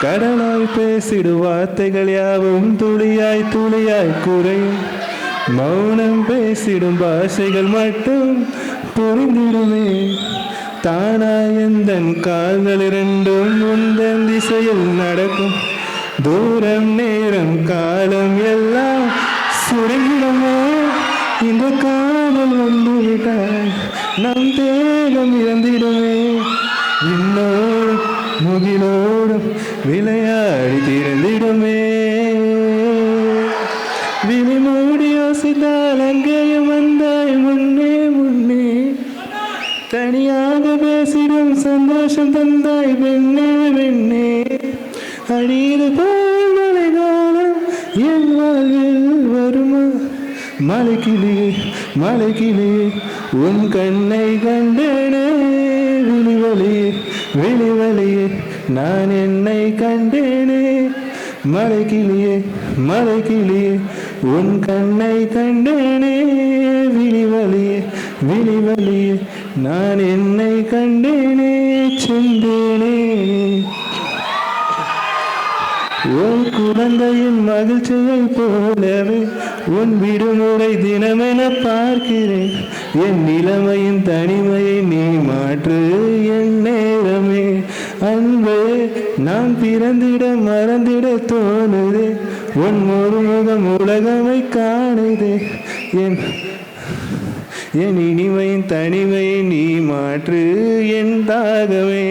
கடலாய் பேசிடும் வார்த்தைகள் யாவும் துளியாய் துளியாய் குறையும். மௌனம் பேசிடும் பாஷைகள் மட்டும் புரிந்திடுமே. தானாய் எந்தன் கால்கள் இரண்டும் உந்தன் திசையில் நடக்கும். தூரம் நேரம் காலம் எல்லாம் சுருங்கிடுமே. இந்த காதல் வந்துவிட்டாய் நம் தேகம் இறந்திடுமே. இன்னோடும் முகிலோடும் விளையாடி திறந்திடுமே. விழி மூடி யோசித்தால் அங்கேயும் வந்தாய் முன்னே முன்னே. தனியாக பேசிடும் சந்தோஷம் தந்தாய் பெண்ணே பெண்ணே. அடியது போல் மழை காலம் என் வாழ்வில் வருமா. மலைக்கிளியே மலைக்கிளியே உன் கண்ணை கண்டேனே. விழிவழியே விழிவழியே நான் என்னை கண்டேனே. மலைக்கிளியே மலைக்கிளியே உன் கண்ணை கண்டேனே. விழிவழியே விழிவழியே நான் என்னை கண்டேனே. சென்றேனே உன் குழந்தையின் மகிழ்ச்சியை போலவே உன் விடுமுறை தினமென பார்க்கிறேன். என் நிலைமையின் தனிமையை நீ மாற்று என் நேரமே. அன்பே நான் பிறந்திட மறந்திட தோணுதே. உன் ஒரு முகம் உலகமை காணுதே. என் இனிமையின் தனிமையை நீ மாற்று என் தாகமே.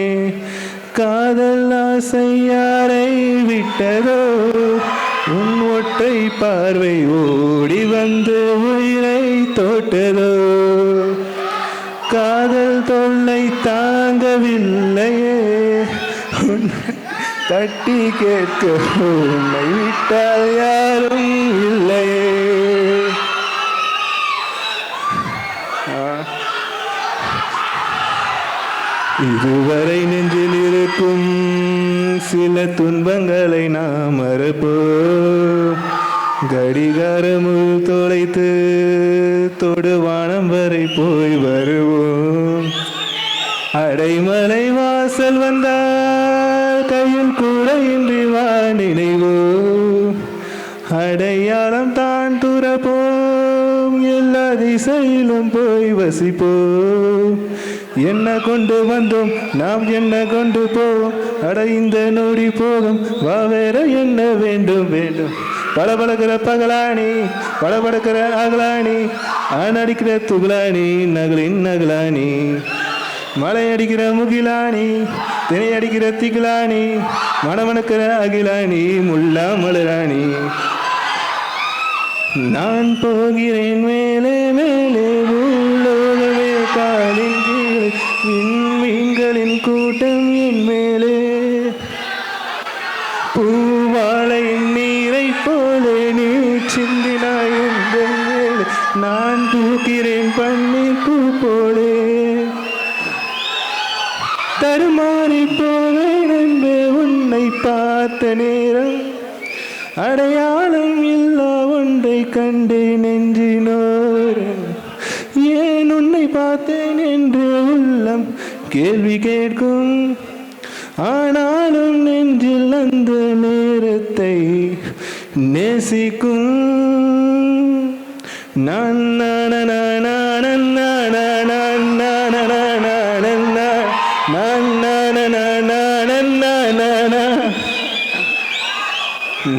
காதல் ஆசை யாரை விட்டதோ. உன் ஒற்றை பார்வை ஓடி வந்து உயிரை தோட்டதோ. காதல் தொல்லை தாங்கவில்லையே. தட்டி கேட்க உன்னை விட்டால் யாரும் இல்லையே. இதுவரை நெஞ்சில் இருக்கும் சில துன்பங்களை நாம் மறப்போம். கடிகாரமுள் தொலைத்து தொடுவானம் வரை போய் வருவோம். அடைமலை வாசல் வந்தால் கையில் கூட இன்றி வா நினைவோம். அடையாளம் தான் துறப்போம். எல்லா திசையிலும் போய் வசிப்போம். என்ன கொண்டு வந்தோம் நாம் என்ன கொண்டு போவோம். அட இந்த நொடி போகும் வா வேற என்ன வேண்டும் வேண்டும். பளபளக்கிற பகலானி பளபளக்கிற அகலானி அடிக்கிற துகலானி நகலின் நகலானி. மலை அடிக்கிற முகிலானி தினை அடிக்கிற திகிலானி மணமணக்கிற அகிலானி முல்லா மலராணி. நான் போகிறேன் மேலே மேலே பூலோகமே காலின் கீழே. விண்மீன்களின் கூட்டம் என் மேலே. பூவாழையின் நீரை போலே நீ சிந்தினாய் என் மேலே. நான் தூக்கிறேன் பன்னீர் பூ போலே. தருமாறி போவேன் என்பே உன்னை பார்த்த நேரம். அடையாளம் இல்லா ஒன்றை கண்டேன் நெஞ்சினோர். ஏன் உன்னை பார்த்தேன் என்று உள்ளம் கேள்வி கேட்கும். ஆனாலும் நெஞ்சில் அந்த நேரத்தை நேசிக்கும். நான்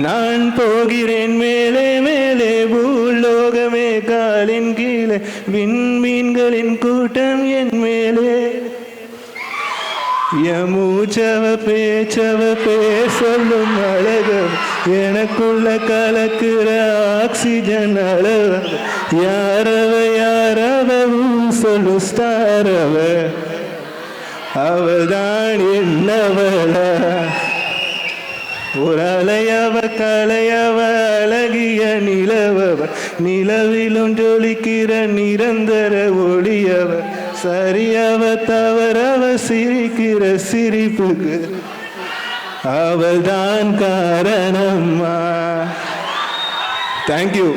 நான் போகிறேன் மேலே மேலே பூலோகமே காலின் கீழே. விண்மீன்களின் கூட்டம் என் மேலே. மூச்சவ பேச்சவ பேசலும் அழகு எனக்குள்ள கலக்குற ஆக்சிஜன் அளவு. யாரவ யாரவ சொல்லு ஸ்டாரவ அவதான் என்னவளா. ஒரு அலையவ கலையவ அழகிய நிலவவ. நிலவிலும் ஜொலிக்கிற நிரந்தர ஒளியவ. சரியவ தவறவ சிரிக்கிற சிரிப்புக்கு அவள்தான் காரணம்மா. தேங்க்யூ.